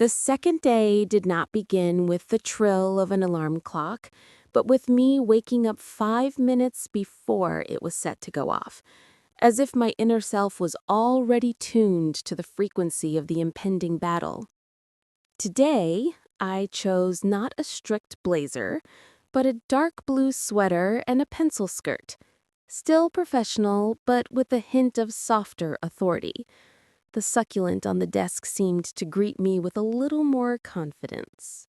The second day did not begin with the trill of an alarm clock, but with me waking up 5 minutes before it was set to go off, as if my inner self was already tuned to the frequency of the impending battle. Today, I chose not a strict blazer, but a dark blue sweater and a pencil skirt. Still professional, but with a hint of softer authority. The succulent on the desk seemed to greet me with a little more confidence.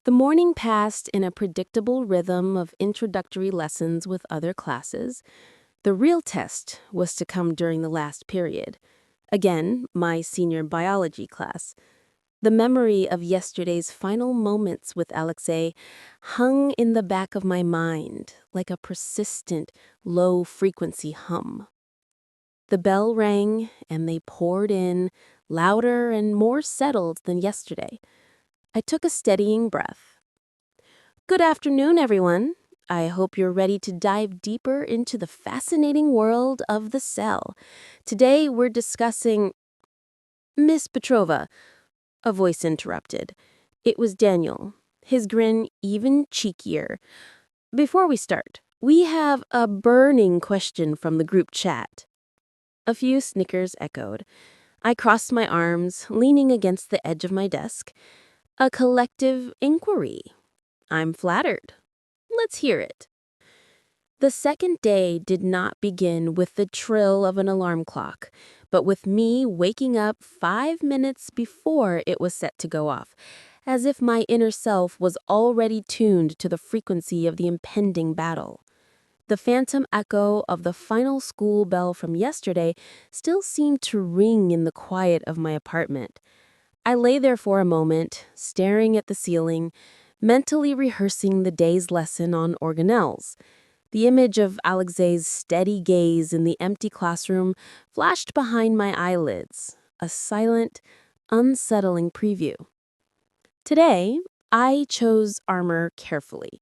The morning passed in a predictable rhythm of introductory lessons with other classes. The real test was to come during the last period. Again, my senior biology class. The memory of yesterday's final moments with Alexei hung in the back of my mind like a persistent, low-frequency hum. The bell rang, and they poured in, louder and more settled than yesterday. I took a steadying breath. Good afternoon, everyone. I hope you're ready to dive deeper into the fascinating world of the cell. Today, we're discussing... Miss Petrova, a voice interrupted. It was Daniel, his grin even cheekier. Before we start, we have a burning question from the group chat. A few snickers echoed. I crossed my arms, leaning against the edge of my desk. A collective inquiry. I'm flattered. Let's hear it. The second day did not begin with the trill of an alarm clock, but with me waking up 5 minutes before it was set to go off, as if my inner self was already tuned to the frequency of the impending battle. The phantom echo of the final school bell from yesterday still seemed to ring in the quiet of my apartment. I lay there for a moment, staring at the ceiling, mentally rehearsing the day's lesson on organelles. The image of Alexei's steady gaze in the empty classroom flashed behind my eyelids, a silent, unsettling preview. Today, I chose armor carefully.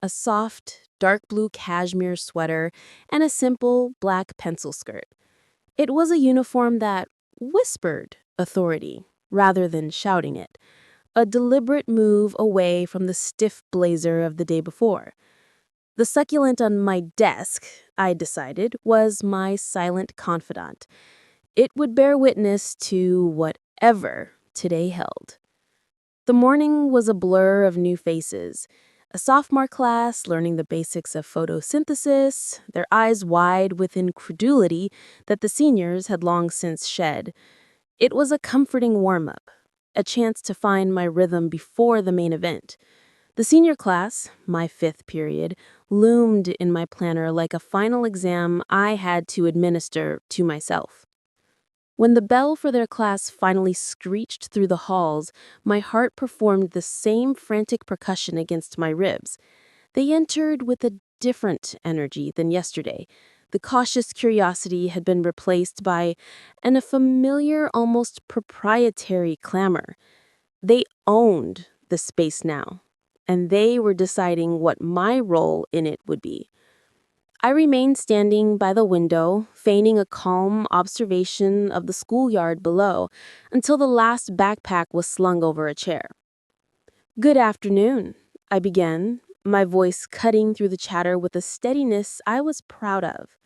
A soft, dark blue cashmere sweater, and a simple black pencil skirt. It was a uniform that whispered authority rather than shouting it, a deliberate move away from the stiff blazer of the day before. The succulent on my desk, I decided, was my silent confidant. It would bear witness to whatever today held. The morning was a blur of new faces. A sophomore class learning the basics of photosynthesis, their eyes wide with incredulity that the seniors had long since shed. It was a comforting warm-up, a chance to find my rhythm before the main event. The senior class, my 5th period, loomed in my planner like a final exam I had to administer to myself. When the bell for their class finally screeched through the halls, my heart performed the same frantic percussion against my ribs. They entered with a different energy than yesterday. The cautious curiosity had been replaced by a familiar, almost proprietary clamor. They owned the space now, and they were deciding what my role in it would be. I remained standing by the window, feigning a calm observation of the schoolyard below, until the last backpack was slung over a chair. Good afternoon, I began, my voice cutting through the chatter with a steadiness I was proud of.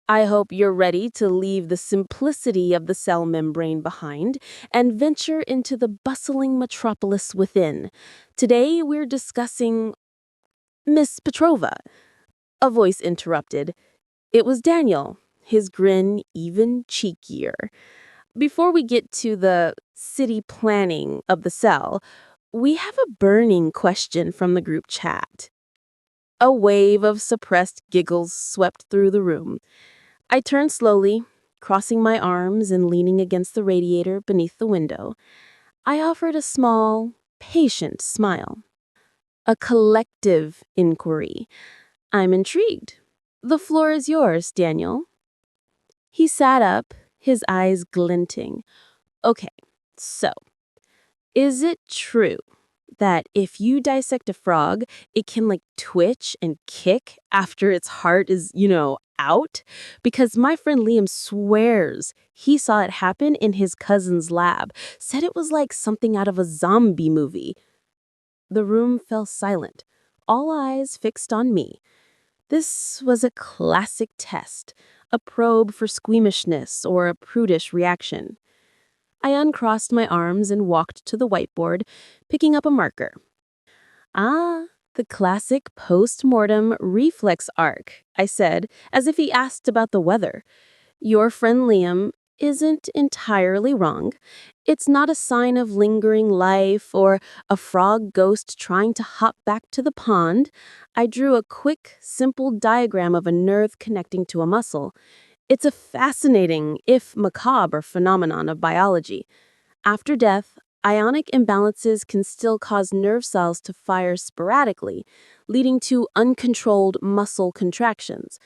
I hope you're ready to leave the simplicity of the cell membrane behind and venture into the bustling metropolis within. Today we're discussing... Miss Petrova, a voice interrupted. It was Daniel, his grin even cheekier. Before we get to the city planning of the cell, we have a burning question from the group chat. A wave of suppressed giggles swept through the room. I turned slowly, crossing my arms and leaning against the radiator beneath the window. I offered a small, patient smile. A collective inquiry. I'm intrigued. The floor is yours, Daniel. He sat up, his eyes glinting. Okay, so, is it true that if you dissect a frog, it can twitch and kick after its heart is, out? Because my friend Liam swears he saw it happen in his cousin's lab, said it was like something out of a zombie movie. The room fell silent, all eyes fixed on me. This was a classic test, a probe for squeamishness or a prudish reaction. I uncrossed my arms and walked to the whiteboard, picking up a marker. Ah, the classic post-mortem reflex arc, I said, as if he asked about the weather. Your friend Liam isn't entirely wrong. It's not a sign of lingering life or a frog ghost trying to hop back to the pond. I drew a quick, simple diagram of a nerve connecting to a muscle. It's a fascinating, if macabre, phenomenon of biology. After death, ionic imbalances can still cause nerve cells to fire sporadically, leading to uncontrolled muscle contractions.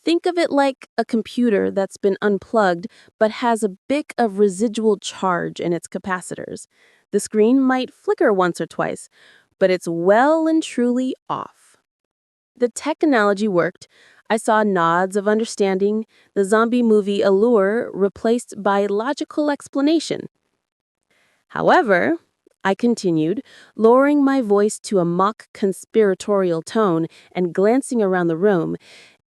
Think of it like a computer that's been unplugged but has a bit of residual charge in its capacitors. The screen might flicker once or twice, but it's well and truly off. The tech analogy worked. I saw nods of understanding, the zombie movie allure replaced by logical explanation. However, I continued, lowering my voice to a mock conspiratorial tone and glancing around the room,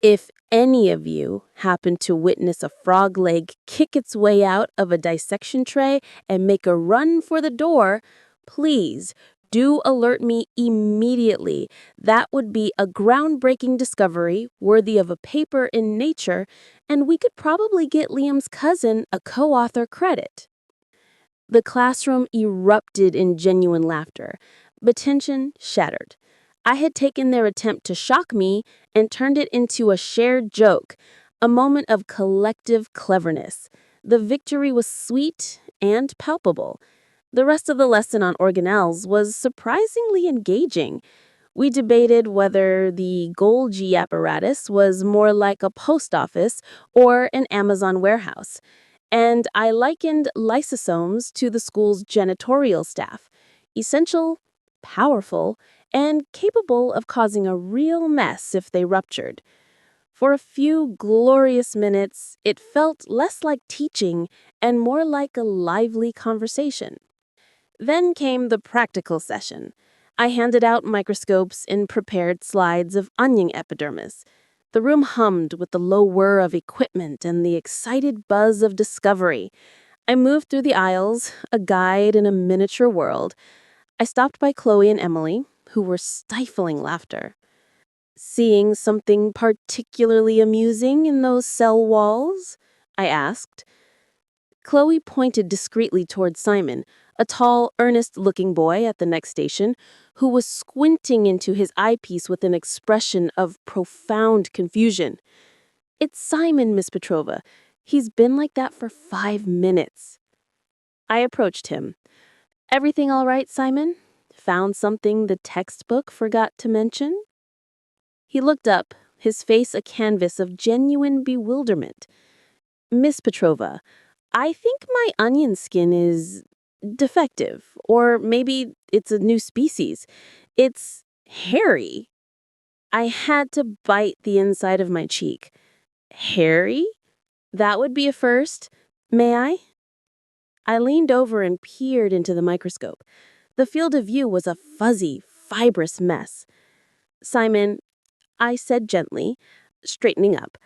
if any of you happen to witness a frog leg kick its way out of a dissection tray and make a run for the door, please do alert me immediately. That would be a groundbreaking discovery worthy of a paper in Nature, and we could probably get Liam's cousin a co-author credit. The classroom erupted in genuine laughter, but tension shattered. I had taken their attempt to shock me and turned it into a shared joke, a moment of collective cleverness. The victory was sweet and palpable. The rest of the lesson on organelles was surprisingly engaging. We debated whether the Golgi apparatus was more like a post office or an Amazon warehouse, and I likened lysosomes to the school's janitorial staff, essential, powerful, and capable of causing a real mess if they ruptured. For a few glorious minutes, it felt less like teaching and more like a lively conversation. Then came the practical session. I handed out microscopes and prepared slides of onion epidermis. The room hummed with the low whir of equipment and the excited buzz of discovery. I moved through the aisles, a guide in a miniature world. I stopped by Chloe and Emily, who were stifling laughter. Seeing something particularly amusing in those cell walls? I asked. Chloe pointed discreetly toward Simon, a tall, earnest-looking boy at the next station, who was squinting into his eyepiece with an expression of profound confusion. "It's Simon, Miss Petrova. He's been like that for 5 minutes." I approached him. "Everything all right, Simon? Found something the textbook forgot to mention?" He looked up, his face a canvas of genuine bewilderment. "Miss Petrova, I think my onion skin is defective, or maybe it's a new species. It's hairy." I had to bite the inside of my cheek. "Hairy? That would be a first. May I?" I leaned over and peered into the microscope. The field of view was a fuzzy, fibrous mess. "Simon," I said gently, straightening up,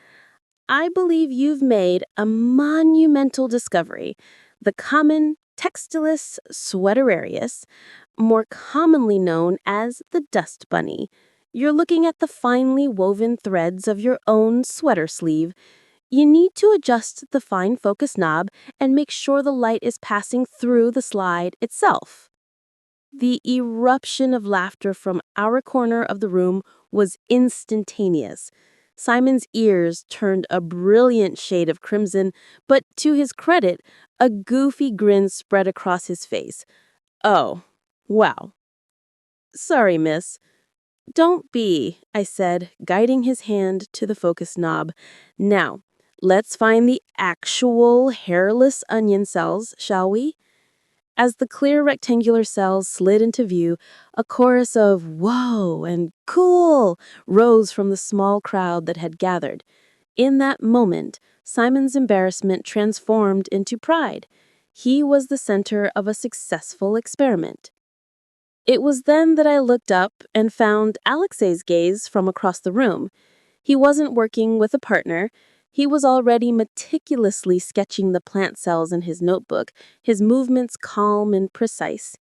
"I believe you've made a monumental discovery. The common Textilis sweaterarius, more commonly known as the dust bunny. You're looking at the finely woven threads of your own sweater sleeve. You need to adjust the fine focus knob and make sure the light is passing through the slide itself." The eruption of laughter from our corner of the room was instantaneous. Simon's ears turned a brilliant shade of crimson, but to his credit, a goofy grin spread across his face. "Oh, wow. Sorry, miss." "Don't be," I said, guiding his hand to the focus knob. "Now, let's find the actual hairless onion cells, shall we?" As the clear rectangular cells slid into view, a chorus of "whoa" and "cool" rose from the small crowd that had gathered. In that moment, Simon's embarrassment transformed into pride. He was the center of a successful experiment. It was then that I looked up and found Alexei's gaze from across the room. He wasn't working with a partner. He was already meticulously sketching the plant cells in his notebook, his movements calm and precise.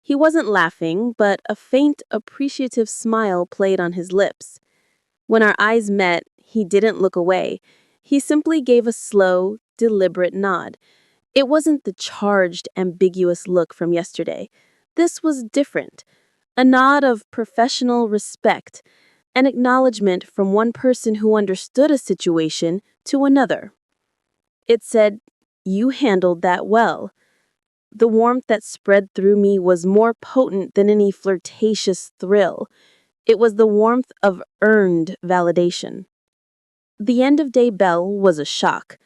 He wasn't laughing, but a faint, appreciative smile played on his lips. When our eyes met, he didn't look away. He simply gave a slow, deliberate nod. It wasn't the charged, ambiguous look from yesterday. This was different. A nod of professional respect, an acknowledgement from one person who understood a situation to another. It said, "You handled that well." The warmth that spread through me was more potent than any flirtatious thrill. It was the warmth of earned validation. The end of day bell was a shock.